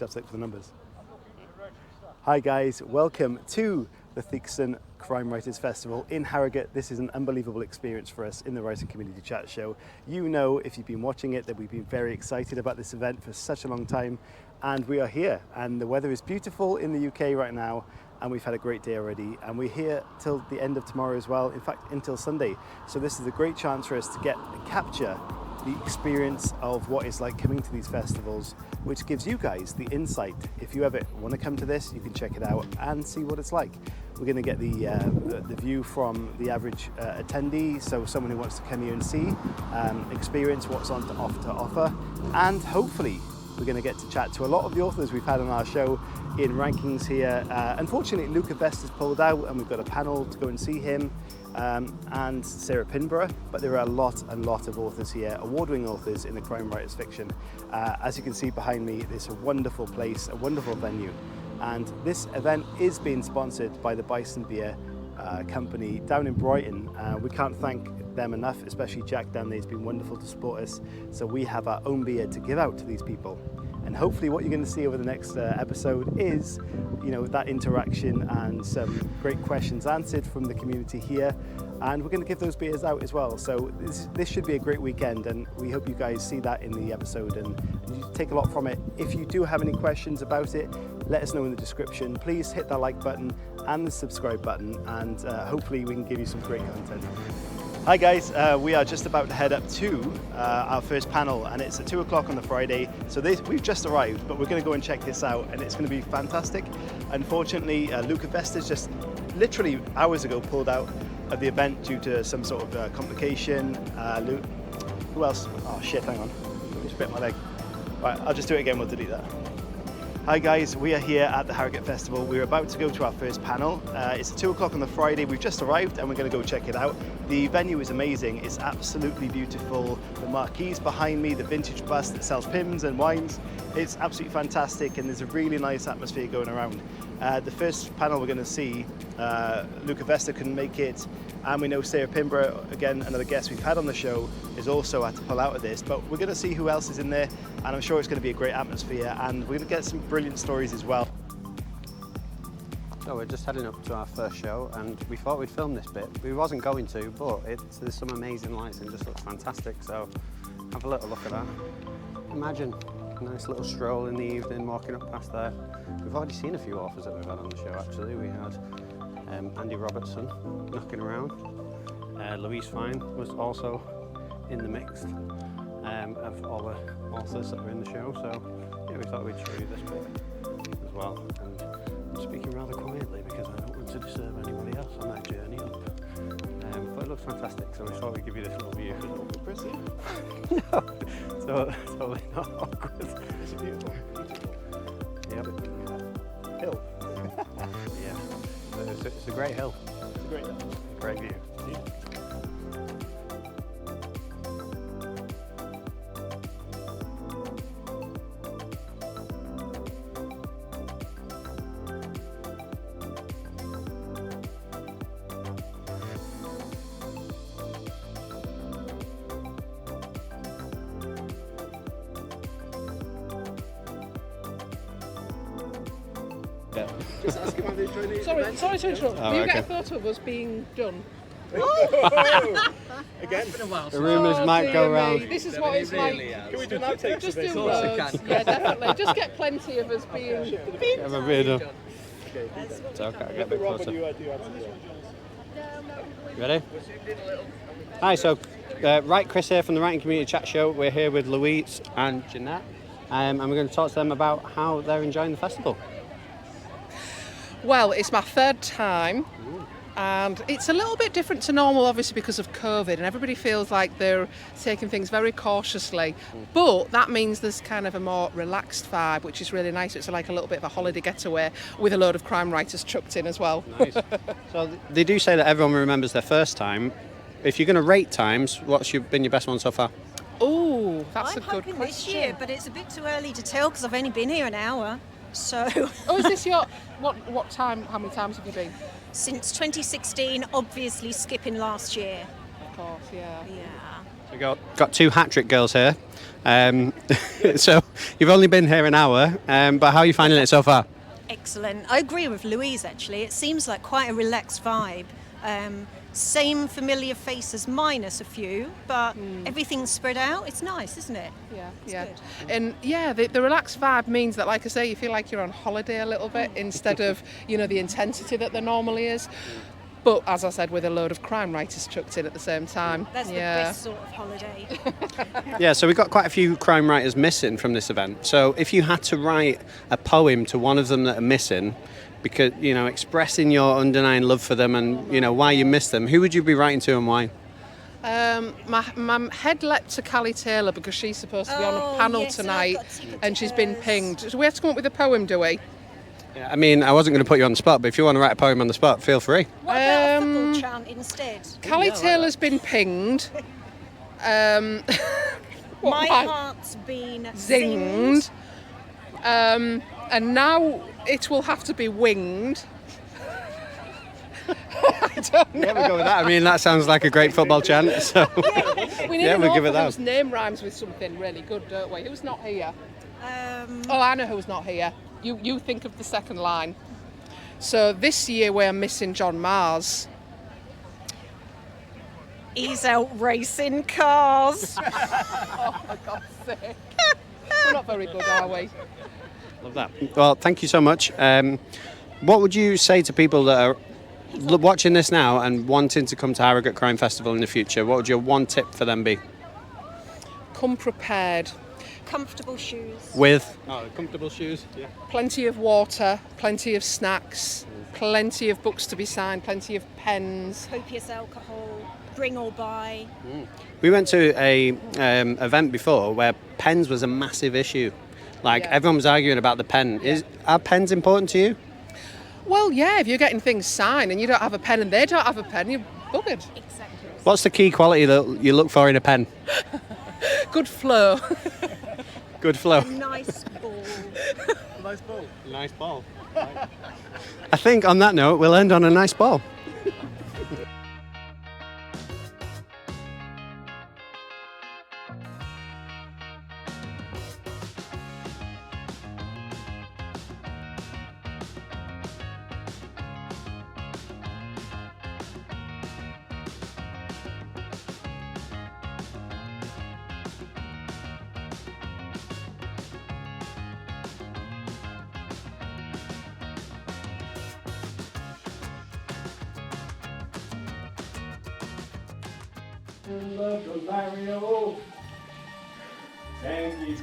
yourself set for the numbers. Hi guys, welcome to the Theakston Crime Writers Festival in Harrogate. This is an unbelievable experience for us in the Writing Community Chat Show. You know, if you've been watching it, that we've been very excited about this event for such a long time, and we are here, and the weather is beautiful in the UK right now, and we've had a great day already, and we're here till the end of tomorrow as well, in fact until Sunday. So this is a great chance for us to get and capture the experience of what it's like coming to these festivals, which gives you guys the insight. If you ever want to come to this, you can check it out and see what it's like. We're going to get the view from the average attendee, so someone who wants to come here and see, experience what's on to offer, and hopefully we're going to get to chat to a lot of the authors we've had on our show in rankings here. Unfortunately, Luca Vesta's pulled out, and we've got a panel to go and see him, and Sarah Pinborough, but there are a lot of authors here, award-winning authors in the crime writers fiction. As you can see behind me, it's a wonderful place, a wonderful venue, and this event is being sponsored by the Bison Beer company down in Brighton. We can't thank them enough, especially Jack down there. He's been wonderful to support us, so we have our own beer to give out to these people. And hopefully what you're going to see over the next episode is, you know, that interaction and some great questions answered from the community here. And we're going to give those beers out as well. So this should be a great weekend, and we hope you guys see that in the episode and you take a lot from it. If you do have any questions about it, let us know in the description. Please hit that like button and the subscribe button, and hopefully we can give you some great content. Hi guys, we are just about to head up to our first panel, and it's at 2 o'clock on the Friday. So we've just arrived, but we're going to go and check this out, and it's going to be fantastic. Unfortunately, Luca Vesta's just literally hours ago pulled out of the event due to some sort of complication. Who else? Oh shit, hang on. I just bit my leg. Right, I'll just do it again, we'll delete that. Hi guys, we are here at the Harrogate Festival. We're about to go to our first panel. It's at 2 o'clock on the Friday. We've just arrived and we're going to go check it out. The venue is amazing. It's absolutely beautiful. The marquee's behind me, the vintage bus that sells pims and wines. It's absolutely fantastic, and there's a really nice atmosphere going around. The first panel we're going to see, Luca Vesta couldn't make it, and we know Sarah Pinborough, again another guest we've had on the show, is also had to pull out of this, but we're going to see who else is in there, and I'm sure it's going to be a great atmosphere, and we're going to get some brilliant stories as well. So we're just heading up to our first show, and we thought we'd film this bit. We wasn't going to, but there's some amazing lights and it just looks fantastic, so have a little look at that. Imagine a nice little stroll in the evening, walking up past there. We've already seen a few authors that we've had on the show actually. We had Andy Robertson knocking around. Louise Fine was also in the mix of all the authors that were in the show, so yeah, we thought we'd show you this bit as well. And I'm speaking rather quietly because I don't want to disturb anybody else on that journey up. But it looks fantastic, so we thought we'd give you this little view. No, so totally not awkward. It's beautiful. Yep. Hill. Yeah, it's a great hill. It's a great hill. Great view. Yeah. Just ask him how they enjoy the Sorry to interrupt. Oh, Will you okay. get a photo of us being done? Again? The rumours might go round. This is what it's like. Can we do an outtake? Just do loads. Yeah, definitely. Just get plenty of us being. Have a beer done. It's okay, I'll get a bit closer. You Ready? Hi, so Chris here from the Writing Community Chat Show. We're here with Louise and Jeanette, and we're going to talk to them about how they're enjoying the festival. Well, it's my third time, and it's a little bit different to normal, obviously, because of COVID, and everybody feels like they're taking things very cautiously. But that means there's kind of a more relaxed vibe, which is really nice. It's like a little bit of a holiday getaway with a load of crime writers chucked in as well. Nice. So they do say that everyone remembers their first time. If you're going to rate times, what's been your best one so far? Oh, that's a I'm good hoping question. this year, but it's a bit too early to tell because I've only been here an hour. So Oh, is this your what time? How many times have you been? since 2016, obviously skipping last year. course, yeah. Yeah. We got two hat-trick girls here. So you've only been here an hour, but how are you finding it so far? Excellent. I agree with Louise, actually. It seems like quite a relaxed vibe. Same familiar faces minus a few, but everything's spread out. It's nice, isn't it? Yeah, It's yeah. good. And yeah, the relaxed vibe means that, like I say, you feel like you're on holiday a little bit instead of, the intensity that there normally is. But as I said, with a load of crime writers chucked in at the same time. That's the best sort of holiday. Yeah, so we've got quite a few crime writers missing from this event. So if you had to write a poem to one of them that are missing, because, expressing your underlying love for them and, why you miss them, who would you be writing to and why? My head leapt to Callie Taylor because she's supposed to be on a panel yes, and I've tonight got tickets and to she's been hers. pinged. So we have to come up with a poem, do we? Yeah, I mean, I wasn't going to put you on the spot, but if you want to write a poem on the spot, feel free. What about a football chant instead? Callie Taylor's been pinged. My heart's been Zinged. And now it will have to be winged. I don't know. Yeah, we'll go with that. I mean, that sounds like a great football chant. So We need Yeah, an we'll give it author that. whose name rhymes with something really good, don't we? Who's not here? zinged. Oh, I know who's not here. You think of the second line. So this year we're missing John Mars. He's out racing cars. Oh, for God's sake. We're not very good, are we? love that. Well, thank you so much. What would you say to people that are watching this now and wanting to come to Harrogate Crime Festival in the future? What would your one tip for them be? Come prepared. Comfortable shoes. With comfortable shoes. Yeah. Plenty of water, plenty of snacks, plenty of books to be signed, plenty of pens. Copious alcohol. Bring or buy. We went to a event before where pens was a massive issue. Like Yeah. everyone was arguing about the pen. Are pens important to you? Well, yeah, if you're getting things signed and you don't have a pen and they don't have a pen, you're buggered. Exactly. What's the key quality that you look for in a pen? Good flow. Good flow. Nice ball. Nice ball. Nice ball. I think on that note, we'll end on a nice ball.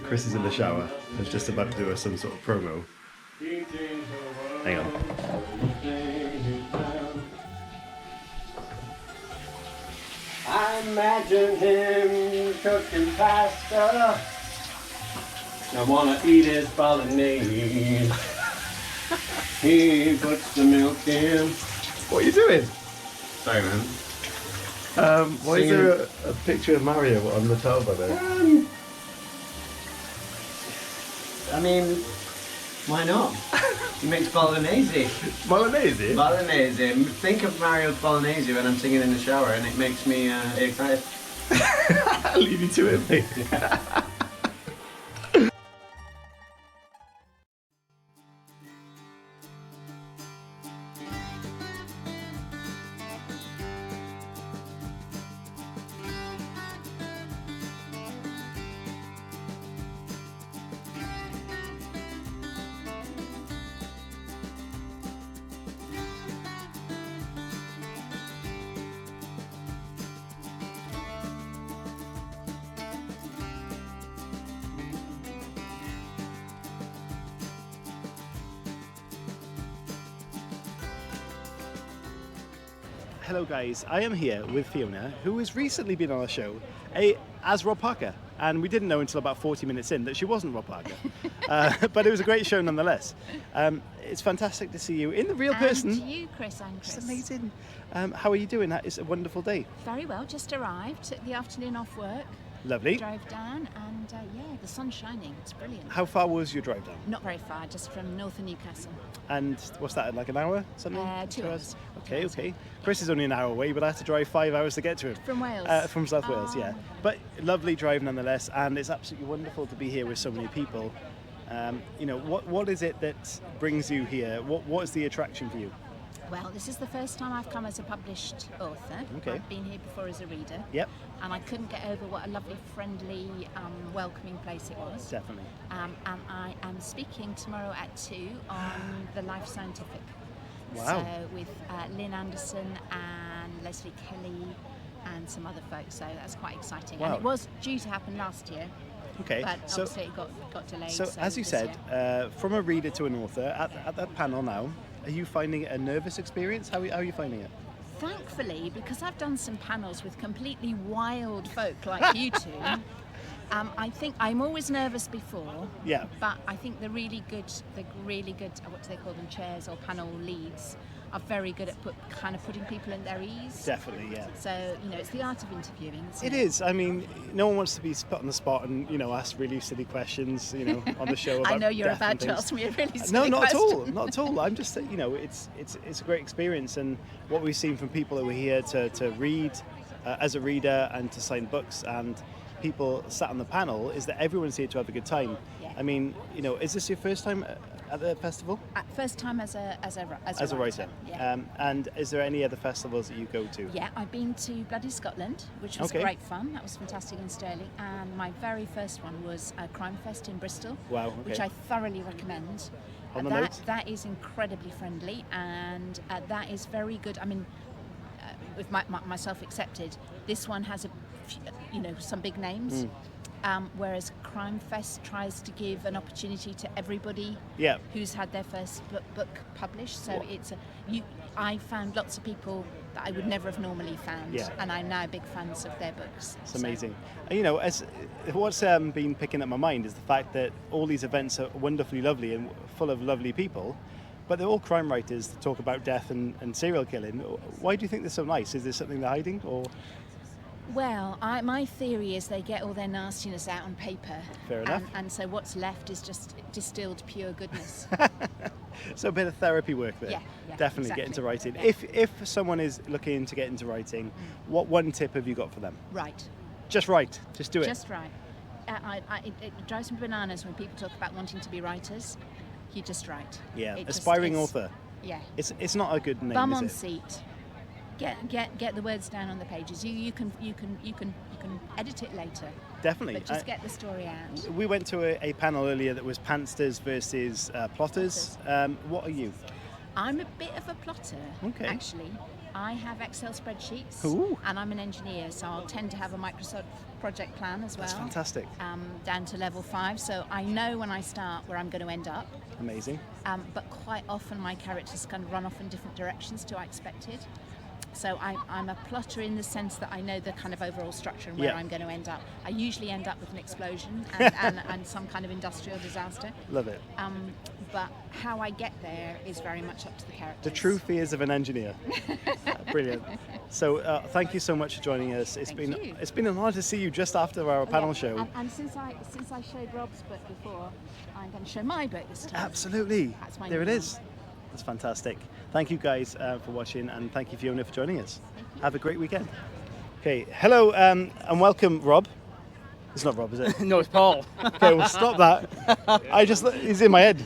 Chris is in the shower. He's just about to do some sort of promo. Hang on. I imagine him cooking pasta. I wanna eat his bolognese. He puts the milk in. What are you doing? Sorry, man. Why is there a picture of Mario on the table there? I mean, why not? He makes bolognese. Bolognese? Bolognese. Think of Mario's bolognese when I'm singing in the shower, and it makes me excited. I'll leave you to it, mate. Hello guys, I am here with Fiona, who has recently been on our show as Rob Parker, and we didn't know until about 40 minutes in that she wasn't Rob Parker. But it was a great show nonetheless. It's fantastic to see you in the real person. And you, Chris. I'm Chris. It's amazing. How are you doing? It's a wonderful day. Very well, just arrived, took the afternoon off work. Lovely. Drove down and yeah, the sun's shining. It's brilliant. How far was your drive down? Not very far, just from north of Newcastle. And what's that, like an hour, something? 2 hours. Okay, okay. Chris is only an hour away, but I have to drive 5 hours to get to it. From Wales? From South Wales, yeah. But lovely drive nonetheless, and it's absolutely wonderful to be here with so many people. You know, what is it that brings you here? What is the attraction for you? Well, this is the first time I've come as a published author. Okay. I've been here before as a reader. Yep. And I couldn't get over what a lovely, friendly, welcoming place it was. Definitely. And I am speaking tomorrow at 2 on the Life Scientific. Wow. So with Lynn Anderson and Leslie Kelly and some other folks. So that's quite exciting. Wow. And it was due to happen last year. Okay. But So, obviously it got delayed. so as you this said, year. from a reader to an author, at that panel now, are you finding it a nervous experience? How are you finding it? Thankfully, because I've done some panels with completely wild folk like you two, I think I'm always nervous before. Yeah. But I think the really good, what do they call them, chairs or panel leads, are very good at putting people in their ease. Definitely, yeah. So, you know, it's the art of interviewing. Isn't It is. I mean, no one wants to be put on the spot and, you know, ask really silly questions, you know, on the show about I know you're death about and to things. ask me a really silly No, not question. at all. Not at all. I'm just, you know, it's a great experience, and what we've seen from people who are here to read as a reader and to sign books, and people sat on the panel, is that everyone's here to have a good time. Yeah. I mean, you know, is this your first time at the festival? First time as a writer. Yeah. And is there any other festivals that you go to? Yeah, I've been to Bloody Scotland, which was Okay. great fun. That was fantastic in Stirling. And my very first one was Crime Fest in Bristol, Wow, okay. which I thoroughly recommend. On the notes? That is incredibly friendly, and that is very good. I mean, with myself accepted, this one has some big names. Whereas Crime Fest tries to give an opportunity to everybody Yeah. who's had their first book published. So I found lots of people that I would never have normally found, Yeah. and I'm now big fans of their books. It's amazing. You know, what's been picking up my mind is the fact that all these events are wonderfully lovely and full of lovely people, but they're all crime writers that talk about death and serial killing. Why do you think they're so nice? Is there something they're hiding, or? Well, my theory is they get all their nastiness out on paper. Fair enough. And so what's left is just distilled pure goodness. So a bit of therapy work there. Yeah, Definitely exactly. get into writing. Yeah. If someone is looking to get into writing, what one tip have you got for them? Right. Just write. Just do it. Just right. It drives me bananas when people talk about wanting to be writers. You just write. Yeah. It just Aspiring is- author. Yeah. It's not a good name, Bum is on it? seat. Get the words down on the pages. You can edit it later. Definitely. But just get the story out. We went to a panel earlier that was pantsters versus plotters. What are you? I'm a bit of a plotter, Okay. actually. I have Excel spreadsheets, Ooh. and I'm an engineer, so I'll tend to have a Microsoft project plan as well. That's fantastic. Down to level 5, so I know when I start where I'm going to end up. Amazing. But quite often my characters kind of run off in different directions to I expected. So I'm a plotter in the sense that I know the kind of overall structure and where Yeah. I'm going to end up. I usually end up with an explosion and some kind of industrial disaster. Love it. But how I get there is very much up to the characters. The true fears of an engineer. Brilliant. So thank you so much for joining us. It's Thank you. it's been an honour to see you just after our panel show. And since I showed Rob's book before, I'm going to show my book this time. Absolutely. That's my There it new is. That's fantastic. Thank you guys for watching, and thank you, Fiona, for joining us. Have a great weekend. Okay, hello and welcome, Rob. It's not Rob, is it? No, it's Paul. Okay, well, stop that. He's in my head.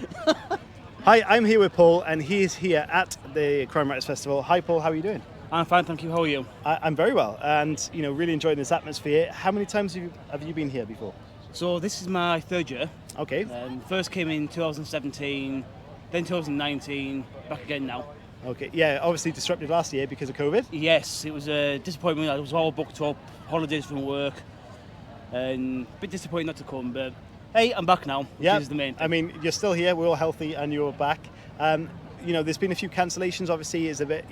Hi, I'm here with Paul, and he is here at the Crime Writers Festival. Hi, Paul. How are you doing? I'm fine, thank you. How are you? I'm very well, and really enjoying this atmosphere. How many times have you been here before? So this is my third year. Okay. First came in 2017, then 2019, back again now. Okay. Yeah. Obviously disrupted last year because of COVID. Yes, it was a disappointment. I was all booked up, holidays from work, and a bit disappointing not to come. But hey, I'm back now, which is the main thing. I mean, you're still here. We're all healthy, and you're back. There's been a few cancellations. Obviously, is a bit.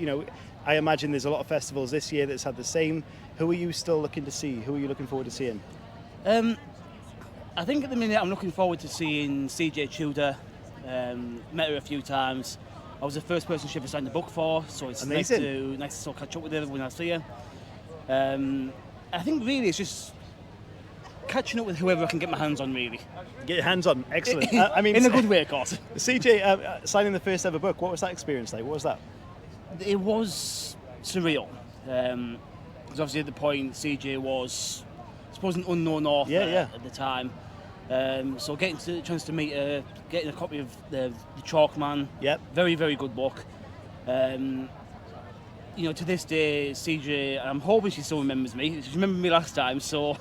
I imagine there's a lot of festivals this year that's had the same. Who are you still looking to see? Who are you looking forward to seeing? I think at the minute I'm looking forward to seeing CJ Tudor. Met her a few times. I was the first person she ever signed the book for, so it's nice Amazing. to sort of catch up with her when I see her. I think really it's just catching up with whoever I can get my hands on, really. Get your hands on. Excellent. I mean, in a good way, of course. CJ, signing the first ever book, what was that experience like? What was that? It was surreal. Because obviously at the point, CJ was, I suppose, an unknown author at the time. So getting the chance to meet her, getting a copy of the Chalkman, very, very good book. You know, to this day, CJ, I'm hoping she still remembers me. She remembered me last time, so...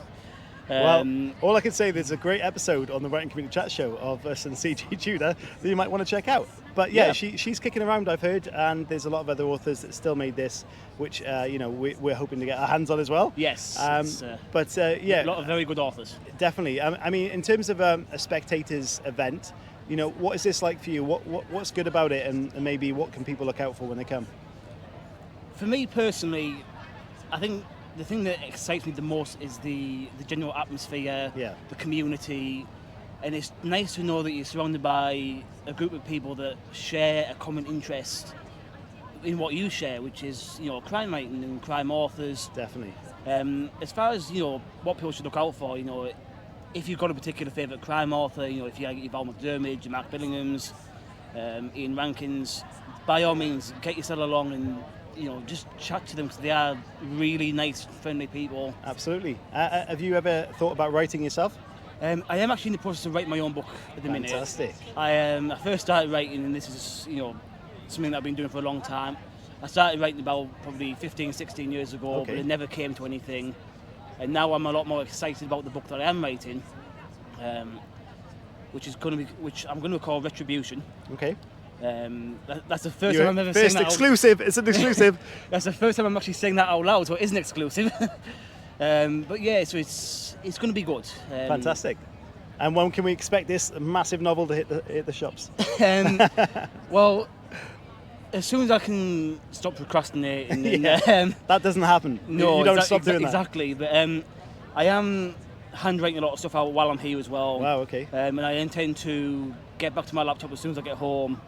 well, all I can say, there's a great episode on the Writing Community Chat show of us and CJ Tudor that you might want to check out. But yeah, she's kicking around, I've heard, and there's a lot of other authors that still made this, which, you know, we're hoping to get our hands on as well. Yes. Yeah. A lot of very good authors. Definitely. I mean, in terms of a spectators event, you know, what is this like for you? What's good about it, and maybe what can people look out for when they come? For me personally, I think the thing that excites me the most is the general atmosphere, the community, and it's nice to know that you're surrounded by a group of people that share a common interest in what you share, which is, you know, crime writing and crime authors. Definitely. As far as, you know, what people should look out for, you know, if you've got a particular favourite crime author, you know, if you like your Val McDermid, your Mark Billinghams, Ian Rankins, by all means, get yourself along and, you know, just chat to them, because they are really nice, friendly people. Absolutely. Have you ever thought about writing yourself? I am actually in the process of writing my own book at the minute. Fantastic. I first started writing, and this is, you know, something that I've been doing for a long time. I started writing about probably 15, 16 years ago, but it never came to anything. And now I'm a lot more excited about the book that I am writing, which I'm going to call Retribution. Okay. That's the first time I'm ever saying that. Exclusive. It's an exclusive. That's the first time I'm actually saying that out loud, so it isn't exclusive. But yeah, so it's going to be good. Fantastic. And when can we expect this massive novel to hit the shops? Well, as soon as I can stop procrastinating. That doesn't happen. No, you don't stop doing that. Exactly. But I am handwriting a lot of stuff out while I'm here as well. Wow, okay. And I intend to get back to my laptop as soon as I get home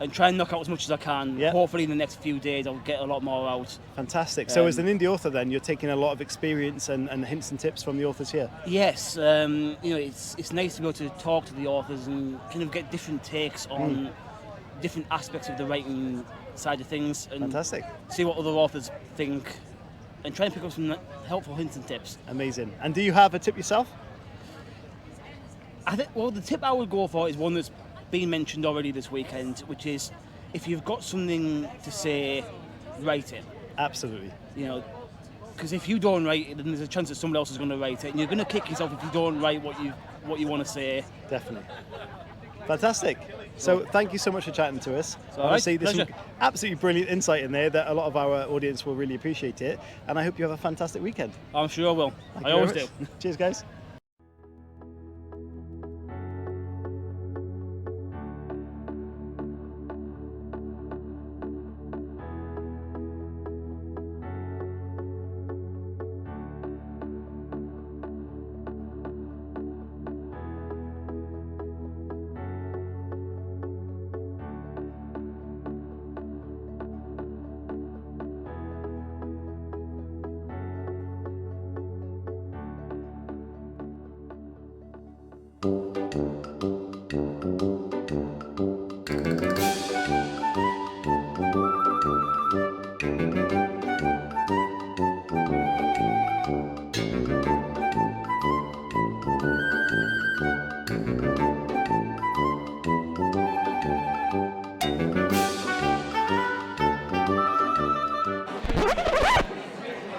and try and knock out as much as I can. Yeah. Hopefully in the next few days I'll get a lot more out. Fantastic. So as an indie author then, you're taking a lot of experience and hints and tips from the authors here? Yes. You know, it's nice to be able to talk to the authors and kind of get different takes on different aspects of the writing side of things. And fantastic. See what other authors think and try and pick up some helpful hints and tips. Amazing. And do you have a tip yourself? I think, well, the tip I would go for is one that's been mentioned already this weekend, which is if you've got something to say, write it. Absolutely. You know, because if you don't write it, then there's a chance that someone else is going to write it, and you're going to kick yourself if you don't write what you want to say. Definitely. Fantastic. So thank you so much for chatting to us. Obviously, there's some absolutely brilliant insight in there that a lot of our audience will really appreciate it, and I hope you have a fantastic weekend. I'm sure I will. I always do. Cheers, guys.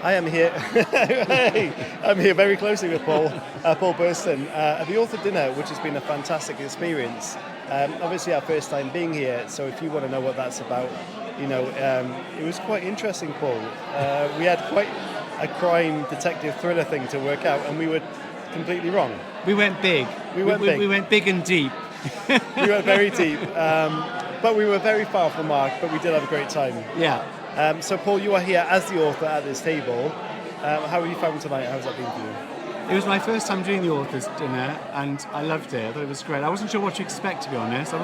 I am here. I'm here very closely with Paul Burston at the author dinner, which has been a fantastic experience. Obviously, our first time being here, so if you want to know what that's about, you know, it was quite interesting, Paul. We had quite a crime detective thriller thing to work out, and we were completely wrong. We went big. We went big and deep. We went very deep, but we were very far from the mark. But we did have a great time. Yeah. So, Paul, you are here as the author at this table. How have you found tonight? How's that been for you? It was my first time doing the author's dinner, and I loved it. I thought it was great. I wasn't sure what to expect, to be honest. I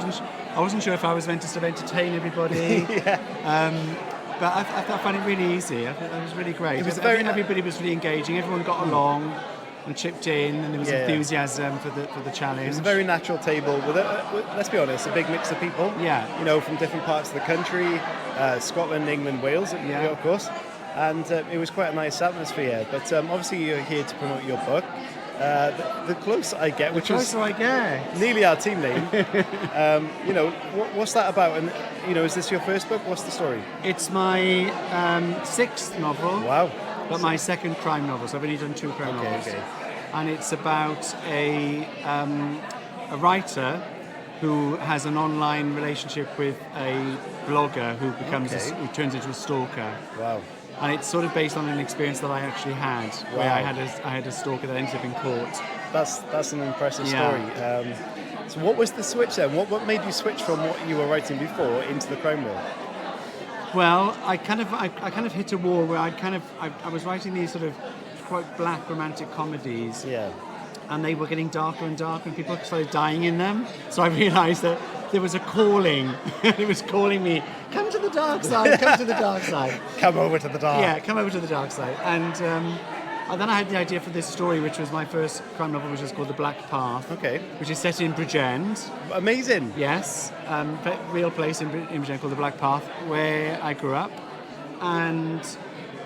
wasn't sure if I was meant to sort of entertain everybody. But I found it really easy. I thought it was really great. Everybody was really engaging. Everyone got along. and chipped in, and there was enthusiasm for the challenge. It was a very natural table with, let's be honest, a big mix of people. Yeah. You know, from different parts of the country, Scotland, England, Wales, of course. And it was quite a nice atmosphere. But obviously you're here to promote your book. The closer I get, which is nearly our team name, you know, what's that about? And, you know, is this your first book? What's the story? It's my 6th novel. Wow. But my 2nd crime novel, so I've only done 2 crime novels. Okay. And it's about a writer who has an online relationship with a blogger who becomes who turns into a stalker. Wow. And it's sort of based on an experience that I actually had, where I had a stalker that ended up in court. That's an impressive story. So what was the switch then? What made you switch from what you were writing before into the crime world? Well, I kind of hit a wall where I was writing these sort of quite black romantic comedies. Yeah. And they were getting darker and darker, and people started dying in them. So I realised that there was a calling. It was calling me, come to the dark side, come to the dark side. Come over to the dark. Yeah, come over to the dark side. And then I had the idea for this story, which was my first crime novel, which is called The Black Path. Okay. Which is set in Bridgend. Amazing. Yes. Real place in Bridgend called The Black Path, where I grew up. And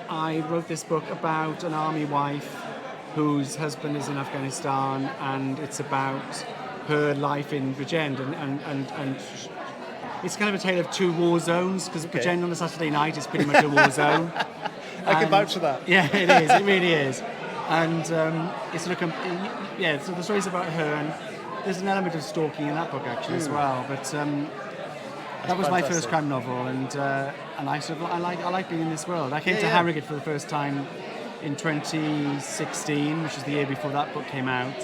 I wrote this book about an army wife whose husband is in Afghanistan, and it's about her life in Bridgend, and it's kind of a tale of 2 war zones, because Bridgend on a Saturday night is pretty much a war zone. I can vouch for that. Yeah, it is. It really is. And it's sort of, so the story's about her, and there's an element of stalking in that book actually as well. But that was my first crime novel, and I like being in this world. I came to Harrogate for the first time in 2016, which is the year before that book came out.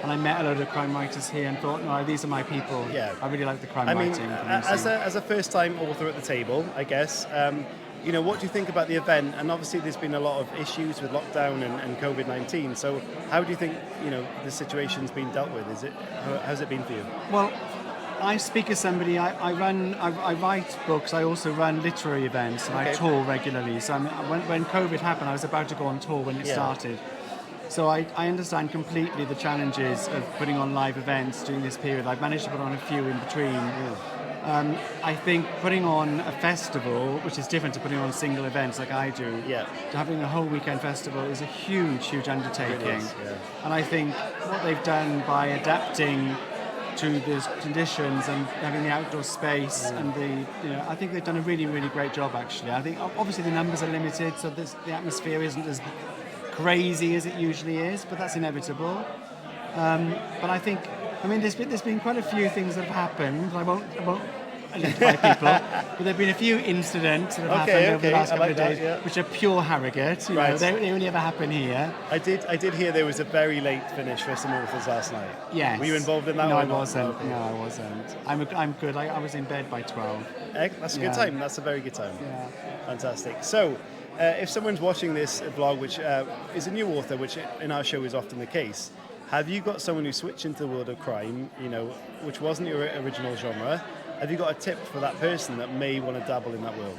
And I met a load of crime writers here and thought, no, these are my people. Yeah. I really like the crime writing. As a first-time author at the table, I guess, you know, what do you think about the event? And obviously there's been a lot of issues with lockdown and COVID-19. So how do you think, you know, the situation's been dealt with? How's it been for you? Well, I speak as somebody, I write books, I also run literary events, and I tour regularly. So when COVID happened, I was about to go on tour when it started. So I understand completely the challenges of putting on live events during this period. I've managed to put on a few in between. I think putting on a festival, which is different to putting on single events like I do, to having a whole weekend festival is a huge, huge undertaking. And I think what they've done by adapting to the conditions and having the outdoor space and I think they've done a really, really great job actually. I think obviously the numbers are limited, so the atmosphere isn't as crazy as it usually is, but that's inevitable. But I think, there's been quite a few things that have happened. I won't identify people, but there have been a few incidents that have happened over the last couple of days, which are pure Harrogate. You know, they only ever happen here. I did hear there was a very late finish for some authors last night. Yes. Were you involved in that? No, one? I wasn't. No, I wasn't. I'm good. I was in bed by 12. That's a good time. That's a very good time. Yeah. Fantastic. So, if someone's watching this vlog, which is a new author, which in our show is often the case, have you got someone who switched into the world of crime, you know, which wasn't your original genre? Have you got a tip for that person that may want to dabble in that world?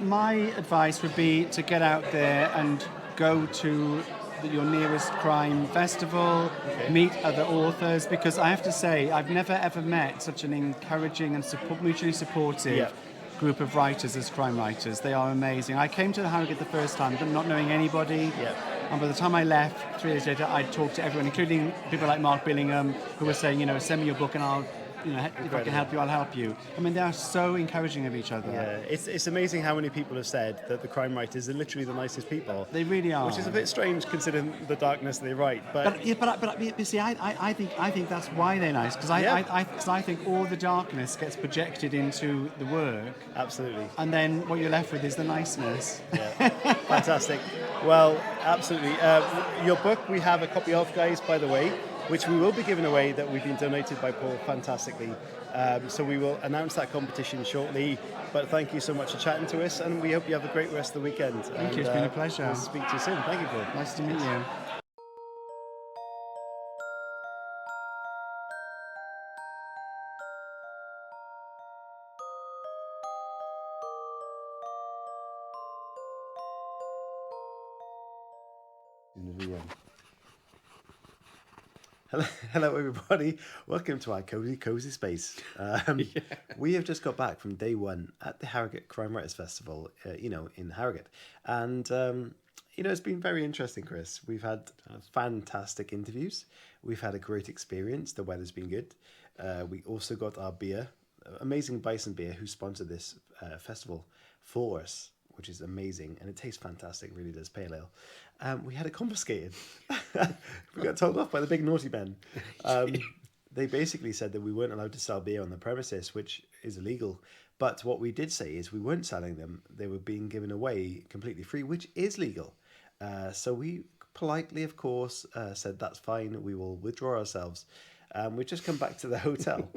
My advice would be to get out there and go to your nearest crime festival, meet other authors, because I have to say, I've never ever met such an encouraging and mutually supportive group of writers as crime writers. They are amazing. I came to the Harrogate the first time, but not knowing anybody. And by the time I left, 3 days later, I'd talked to everyone, including people like Mark Billingham, who were saying, send me your book and I'll, if I can help you, I'll help you. They are so encouraging of each other. Yeah, it's amazing how many people have said that the crime writers are literally the nicest people. They really are. Which is a bit strange considering the darkness they write. But see, I think that's why they're nice, because I think all the darkness gets projected into the work. Absolutely. And then what you're left with is the niceness. Yeah, fantastic. Well, absolutely. Your book we have a copy of, guys, by the way, which we will be giving away, that we've been donated by Paul fantastically. So we will announce that competition shortly. But thank you so much for chatting to us, and we hope you have a great rest of the weekend. Thank you, it's been a pleasure. We'll speak to you soon. Thank you, Paul. Nice to meet you. In the VM. Hello, everybody. Welcome to our cozy space. We have just got back from day one at the Harrogate Crime Writers Festival, in Harrogate. And, it's been very interesting, Chris. We've had fantastic interviews. We've had a great experience. The weather's been good. We also got our beer, amazing Bison beer, who sponsored this festival for us, which is amazing. And it tastes fantastic, really does, pale ale. We had it confiscated. We got told off by the big naughty men. They basically said that we weren't allowed to sell beer on the premises, which is illegal. But what we did say is we weren't selling them. They were being given away completely free, which is legal. So we politely, of course, said that's fine. We will withdraw ourselves. We've just come back to the hotel.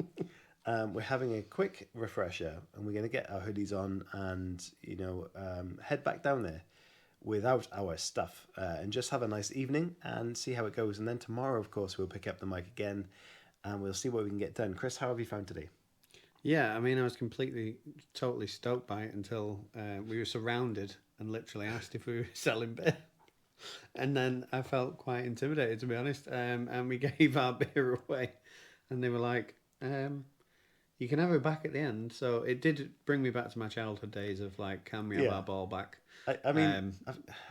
We're having a quick refresher, and we're going to get our hoodies on and, head back down there without our stuff and just have a nice evening and see how it goes. And then tomorrow, of course, we'll pick up the mic again and we'll see what we can get done. Chris, how have you found today? Yeah, I mean, I was totally stoked by it until we were surrounded and literally asked if we were selling beer. And then I felt quite intimidated, to be honest. And we gave our beer away and they were like, you can have it back at the end. So it did bring me back to my childhood days of like, can we have our ball back? I mean,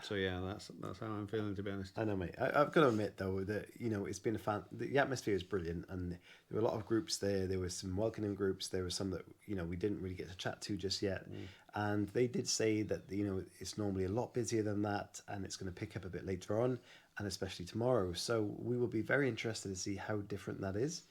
so yeah, that's how I'm feeling, to be honest. I know, mate. I've got to admit though that it's been the atmosphere is brilliant, and there were a lot of groups there. There were some welcoming groups. There were some that we didn't really get to chat to just yet, and they did say that it's normally a lot busier than that, and it's going to pick up a bit later on, and especially tomorrow. So we will be very interested to see how different that is.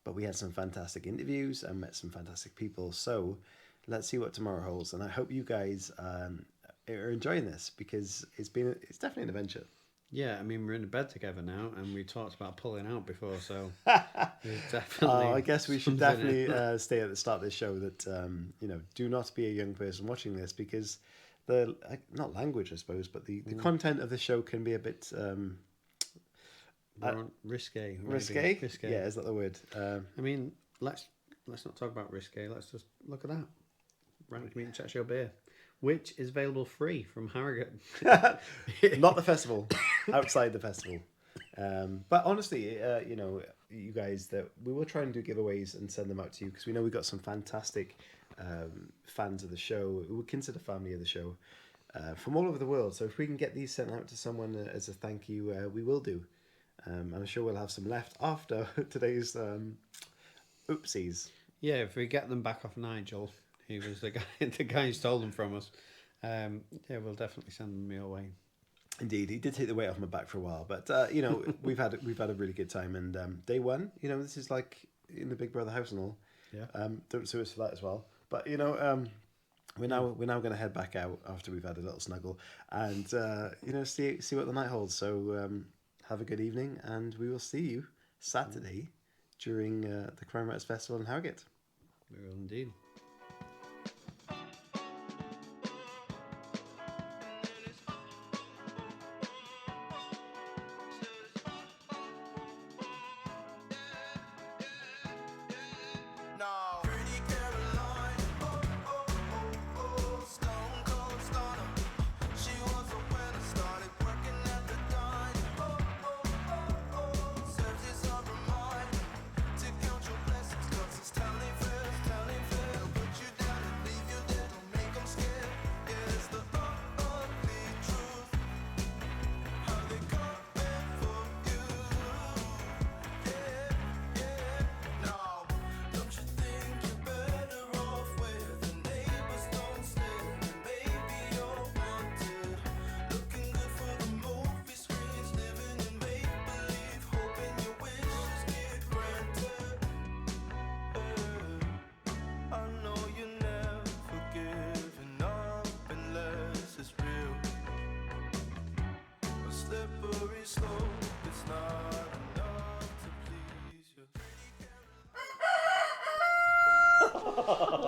But we had some fantastic interviews and met some fantastic people. So let's see what tomorrow holds, and I hope you guys are enjoying this because it's definitely an adventure. Yeah, I mean, we're in a bed together now, and we talked about pulling out before, so definitely. I guess we should definitely stay at the start of this show that do not be a young person watching this, because the not language, I suppose, but the content of the show can be a bit risque. Risque? Yeah, is that the word? I mean, let's not talk about risque. Let's just look at that. Right, Community Chat Show beer, which is available free from Harrogate. Not the festival, outside the festival. But honestly, you guys, that we will try and do giveaways and send them out to you, because we know we've got some fantastic fans of the show. We would consider family of the show from all over the world. So if we can get these sent out to someone as a thank you, we will do. And I'm sure we'll have some left after today's oopsies. Yeah, if we get them back off Nigel, he was the guy who stole them from us. We'll definitely send them your way. Indeed, he did take the weight off my back for a while, but we've had a really good time. And day one, this is like in the Big Brother house and all. Yeah. Don't sue us for that as well. But we're now going to head back out after we've had a little snuggle and see what the night holds. So have a good evening, and we will see you Saturday during the Crime Writers Festival in Harrogate. We will indeed.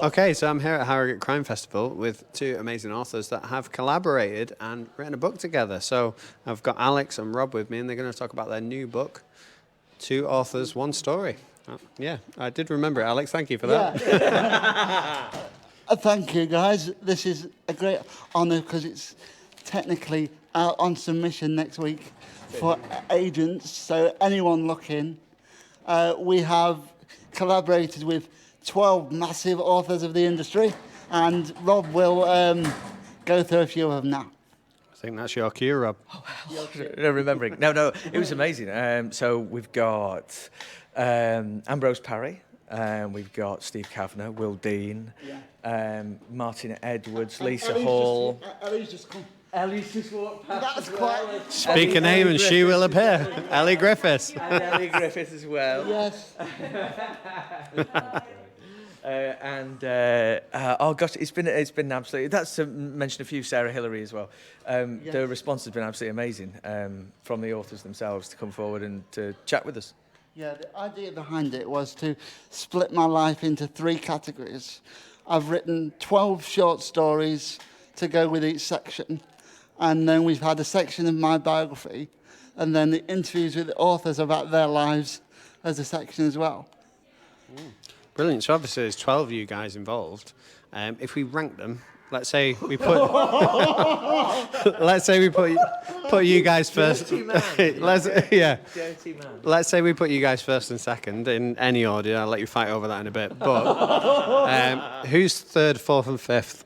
Okay, so I'm here at Harrogate Crime Festival with two amazing authors that have collaborated and written a book together. So I've got Alex and Rob with me, and they're going to talk about their new book, Two Authors, One Story. Yeah, I did remember it, Alex. Thank you for that. Yeah. Thank you, guys. This is a great honour because it's technically out on submission next week for agents. So anyone looking, We have collaborated with 12 massive authors of the industry, and Rob will go through a few of them now. I think that's your cue, Rob. No, remembering. No, it was amazing. So we've got Ambrose Parry, we've got Steve Kavanagh, Will Dean, Martin Edwards, Lisa Hall. Ellie's just come. Ellie's just walked past. That's quite. Speak a name and she will appear. Ellie Griffiths. And Ellie Griffith as well. Yes. Oh gosh, it's been absolutely. That's to mention a few. Sarah Hillary as well. The response has been absolutely amazing from the authors themselves to come forward and to chat with us. Yeah, the idea behind it was to split my life into 3 categories. I've written 12 short stories to go with each section, and then we've had a section of my biography, and then the interviews with the authors about their lives as a section as well. Brilliant. So obviously there's 12 of you guys involved. If we rank them, let's say we put put you guys first. Dirty man. Dirty man. Let's say we put you guys first and second in any order. I'll let you fight over that in a bit. But who's third, fourth, and fifth?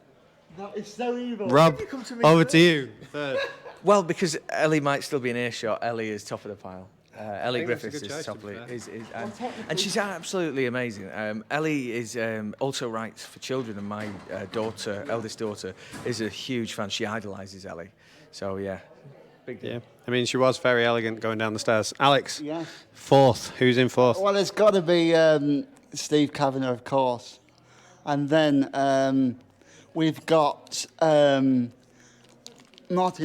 That is so evil. Rob, over to you. Third. Well, because Ellie might still be in earshot, Ellie is top of the pile. Ellie think that's a Griffiths good is choice, top to of be it. And she's absolutely amazing. Ellie is also writes for children, and my eldest daughter, is a huge fan. She idolises Ellie. So, yeah, big deal. Yeah. I mean, she was very elegant going down the stairs. Alex, Yes. fourth. Who's in fourth? Well, it's got to be Steve Kavanagh, of course. And then we've got Martin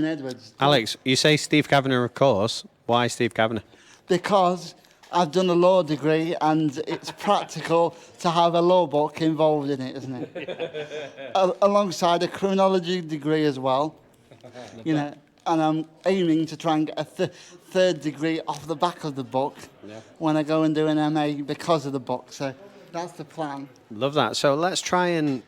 Edwards. Alex, you say Steve Kavanagh, of course. Why Steve Kavanagh? Because I've done a law degree and it's practical to have a law book involved in it, isn't it? Alongside a criminology degree as well. You know, and I'm aiming to try and get a third degree off the back of the book when I go and do an MA because of the book. So that's the plan. Love that. So let's try and,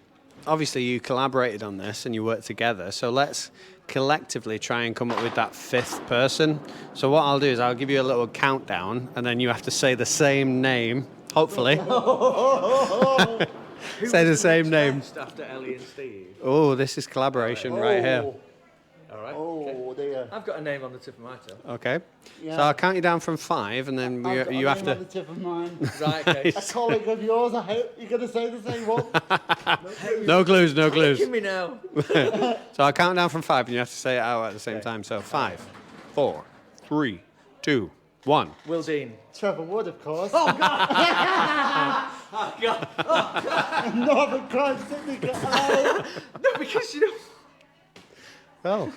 obviously you collaborated on this and you worked together, so let's collectively try and come up with that 5th person. So what I'll do is I'll give you a little countdown and then you have to say the same name, hopefully. Say the same name. After Ellie and Steve. Oh, this is collaboration right here. All right. Oh, dear. I've got a name on the tip of my tongue. Okay. Yeah. So I'll count you down from 5 and then I've got you a have name to... on the tip of mine. Right, okay. A colleague of yours, I hope you're going to say the same one. No clues, no clues. Give me now. So I'll count down from 5 and you have to say it out at the same time. So 5, 4, 3, 2, 1. Will Dean. Trevor Wood, of course. Oh, God. Oh, God. Oh, God. Northern Crime Syndicate. Hello. No, because, you know... Well...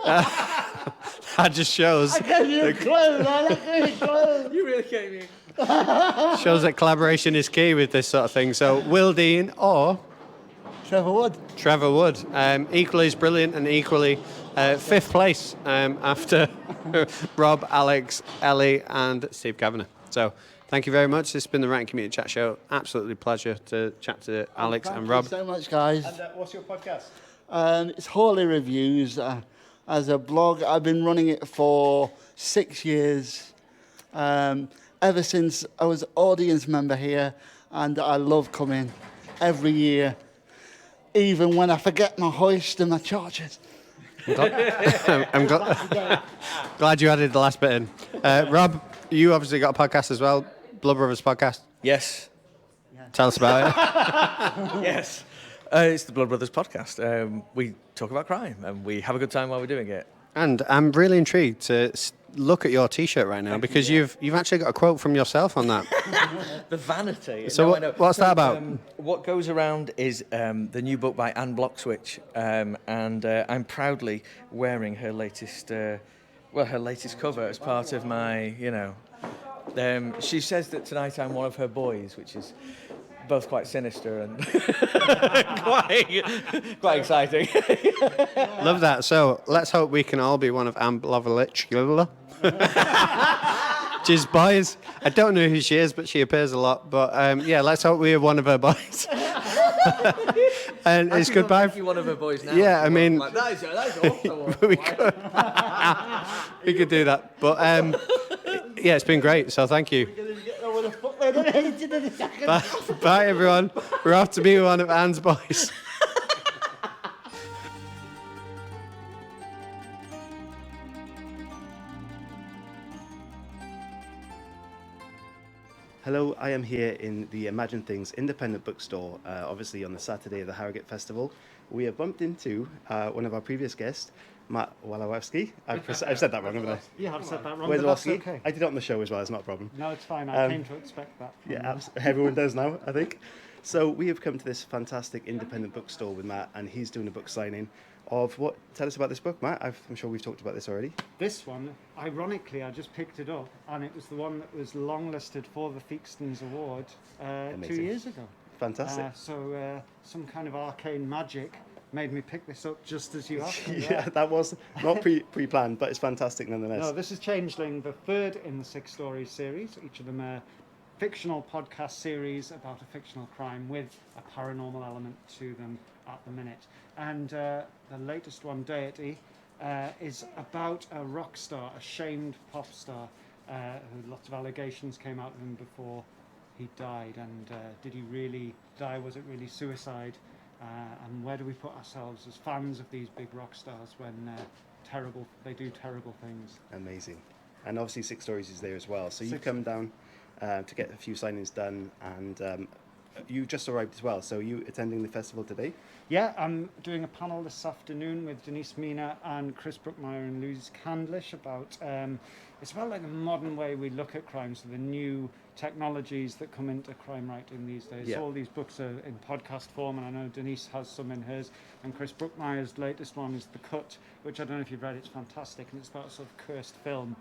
that just shows... I gave you a clue, man. I gave you a clue. You really gave me... Shows that collaboration is key with this sort of thing. So Will Dean or Trevor Wood. Trevor Wood, equally as brilliant and equally 5th place after Rob, Alex, Ellie and Steve Kavanagh. So thank you very much. This has been the Writing Community Chat Show. Absolutely a pleasure to chat to Alex and Rob. Thank you so much, guys. And what's your podcast? It's Hawley Reviews. As a blog, I've been running it for 6 years. Ever since I was audience member here, and I love coming every year, even when I forget my hoist and my chargers. I'm glad you added the last bit in. Rob, you obviously got a podcast as well, Blood Brothers podcast. Yes. Tell us about it. Yes. It's the Blood Brothers podcast. We talk about crime and we have a good time while we're doing it. And I'm really intrigued to look at your T-shirt right now because you've actually got a quote from yourself on that. The vanity. So what's that about? What goes around is the new book by Anne Bloxwich, and I'm proudly wearing her latest, her latest cover as part of my, she says that tonight I'm one of her boys, which is both quite sinister and quite exciting. Love that. So let's hope we can all be one of Anne Bloxwich. She's boys. I don't know who she is, but she appears a lot. But let's hope we are one of her boys. And it's goodbye. You're one of her boys now. Yeah, I mean, like, that is awesome. we could. We could do that. But it's been great. So thank you. 30 seconds. Bye, everyone. We're off to be one of Anne's boys. Hello, I am here in the Imagine Things independent bookstore, obviously on the Saturday of the Harrogate Festival. We have bumped into one of our previous guests, Matt Walowski. I've said that wrong, haven't I? You have said that wrong, but that's Walowski. okay. I did it on the show as well, it's not a problem. No, it's fine. I came to expect that. Yeah, everyone does now, I think. So we have come to this fantastic independent bookstore with Matt, and he's doing a book signing of what? Tell us about this book, Matt. I'm sure we've talked about this already. This one, ironically, I just picked it up, and it was the one that was longlisted for the Theakston's Award 2 years ago. Fantastic. So some kind of arcane magic made me pick this up just as you asked me. Yeah, that was not pre-planned, but it's fantastic nonetheless. No, this is Changeling, the third in the 6 stories series. Each of them are fictional podcast series about a fictional crime with a paranormal element to them at the minute. And the latest one, Deity, is about a rock star, a shamed pop star, who lots of allegations came out of him before he died. And did he really die? Was it really suicide? And where do we put ourselves as fans of these big rock stars when they do terrible things? Amazing. And obviously 6 stories is there as well. So you've come down to get a few signings done, and you just arrived as well. So are you attending the festival today? Yeah, I'm doing a panel this afternoon with Denise Mina and Chris Brookmeyer and Louise Candlish about it's about like the modern way we look at crime, so the new technologies that come into crime writing these days. Yeah. All these books are in podcast form, and I know Denise has some in hers, and Chris Brookmeyer's latest one is The Cut, which I don't know if you've read. It's fantastic, and it's about a sort of cursed film.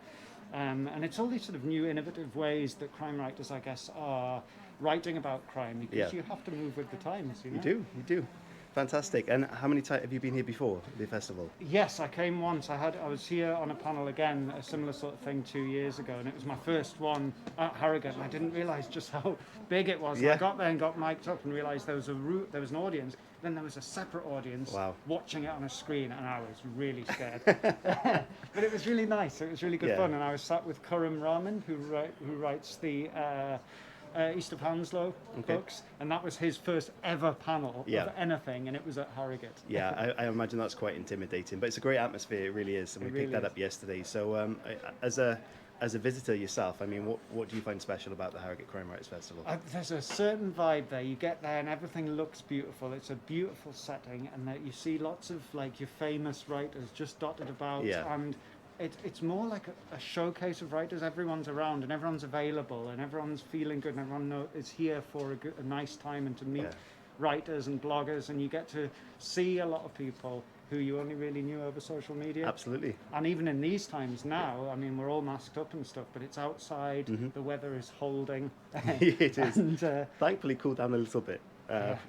And it's all these sort of new innovative ways that crime writers, I guess, are writing about crime, because you have to move with the times. You know? You do. Fantastic. And how many times have you been here before the festival? Yes, I came once. I was here on a panel again, a similar sort of thing 2 years ago, and it was my first one at Harrogate, and I didn't realise just how big it was. Yeah. I got there and got mic'd up and realised there was an audience. Then there was a separate audience watching it on a screen, and I was really scared. But it was really nice. It was really good fun, and I was sat with Khurram Rahman, who writes the East of Hounslow books, and that was his first ever panel of anything, and it was at Harrogate. Yeah, I imagine that's quite intimidating, but it's a great atmosphere, it really is, and we picked that up yesterday. So as a visitor yourself, I mean, what do you find special about the Harrogate Crime Writers Festival? There's a certain vibe there. You get there and everything looks beautiful. It's a beautiful setting, and that you see lots of like your famous writers just dotted about, and it's more like a showcase of writers. Everyone's around and everyone's available and everyone's feeling good, and everyone is here for a nice time and to meet writers and bloggers, and you get to see a lot of people who you only really knew over social media. Absolutely. And even in these times now, I mean, we're all masked up and stuff, but it's outside, the weather is holding. It is. And, thankfully cooled down a little bit,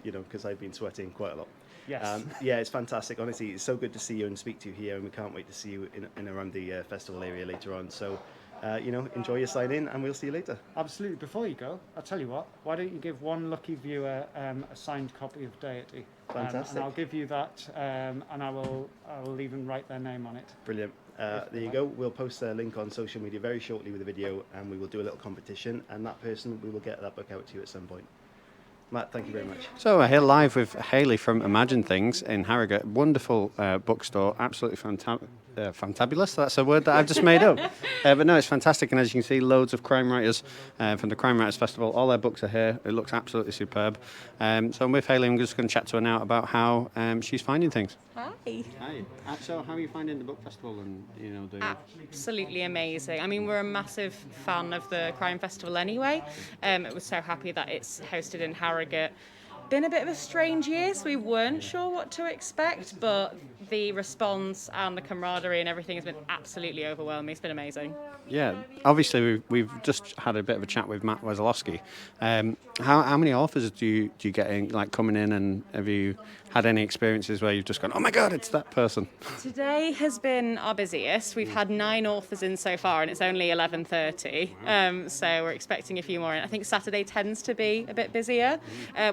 because I've been sweating quite a lot. Yes. It's fantastic. Honestly, it's so good to see you and speak to you here, and we can't wait to see you in around the festival area later on. So, enjoy your sign in, and we'll see you later. Absolutely. Before you go, I'll tell you what. Why don't you give one lucky viewer a signed copy of Deity? Fantastic. And I'll give you that, and I will even write their name on it. Brilliant. There you go. We'll post a link on social media very shortly with the video, and we will do a little competition, and that person, we will get that book out to you at some point. Matt, thank you very much. So we're here live with Hayley from Imagine Things in Harrogate. Wonderful bookstore, absolutely fantabulous. That's a word that I've just made up. But no, it's fantastic, and as you can see, loads of crime writers from the Crime Writers Festival. All their books are here. It looks absolutely superb. So I'm with Hayley. I'm just going to chat to her now about how she's finding things. Hi. Hi. So how are you finding the book festival and Absolutely amazing. I mean, we're a massive fan of the Crime Festival anyway. It was so happy that it's hosted in Harrogate. Been a bit of a strange year, so we weren't sure what to expect, but the response and the camaraderie and everything has been absolutely overwhelming. It's been amazing. Yeah, obviously we've just had a bit of a chat with Matt Walowski. How many authors do you get in, like coming in, and have you had any experiences where you've just gone, oh my God, it's that person? Today has been our busiest. We've had 9 authors in so far, and it's only 11:30. So we're expecting a few more in. I think Saturday tends to be a bit busier.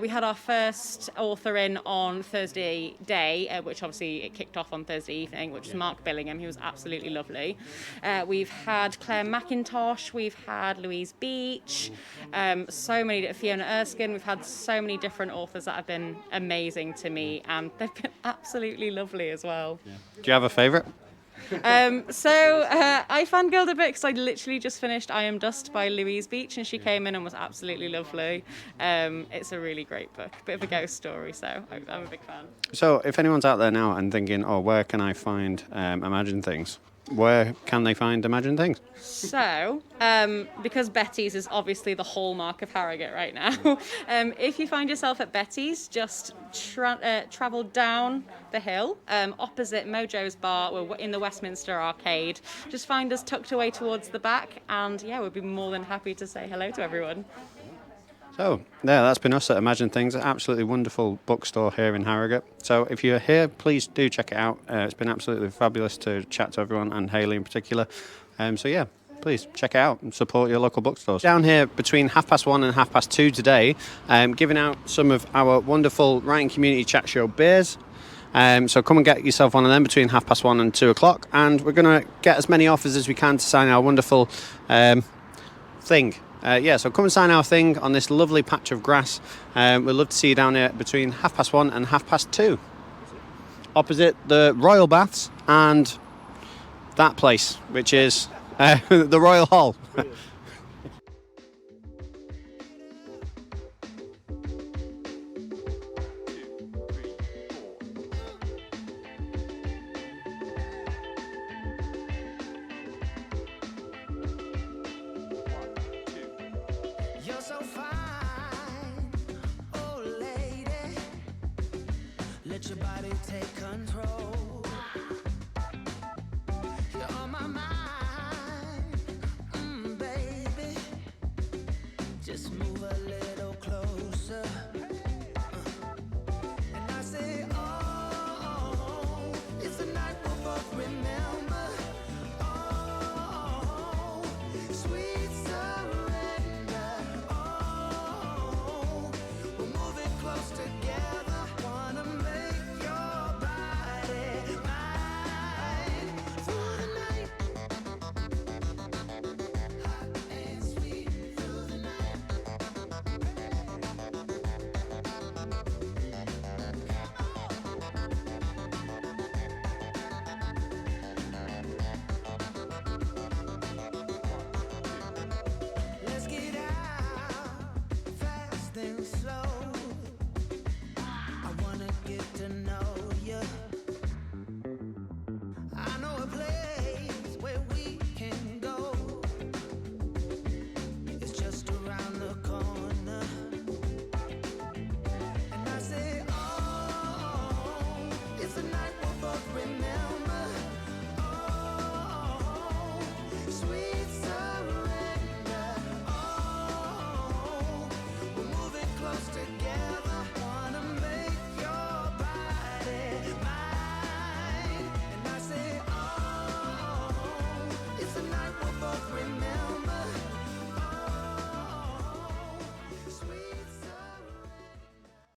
We had our first author in on Thursday day, which obviously it kicked off on Thursday evening, which was Mark Billingham. He was absolutely lovely. We've had Claire McIntosh, we've had Louise Beach, so many, Fiona Erskine. We've had so many different authors that have been amazing to me, and they've been absolutely lovely as well. Do you have a favourite? I fangirled a bit because I literally just finished I Am Dust by Louise Beach, and she came in and was absolutely lovely. It's a really great book, a bit of a ghost story, so I'm a big fan. So if anyone's out there now and thinking, oh, where can I find Imagine Things? Where can they find Imagine Things? So, because Betty's is obviously the hallmark of Harrogate right now, if you find yourself at Betty's, just travel down the hill, opposite Mojo's Bar. We're in the Westminster Arcade. Just find us tucked away towards the back, and yeah, we'd be more than happy to say hello to everyone. So, yeah, that's been us at Imagine Things, an absolutely wonderful bookstore here in Harrogate. So if you're here, please do check it out. It's been absolutely fabulous to chat to everyone, and Hayley in particular. So yeah, please check it out and support your local bookstores. Down here between 1:30 and 2:30 today, giving out some of our wonderful Writing Community Chat Show beers. So come and get yourself one of them between 1:30 and 2 o'clock, and we're going to get as many offers as we can to sign our wonderful thing. So come and sign our thing on this lovely patch of grass. We'd love to see you down here between 1:30 and 2:30. Opposite the Royal Baths and that place, which is the Royal Hall. You're so fine, oh lady, let your body take control.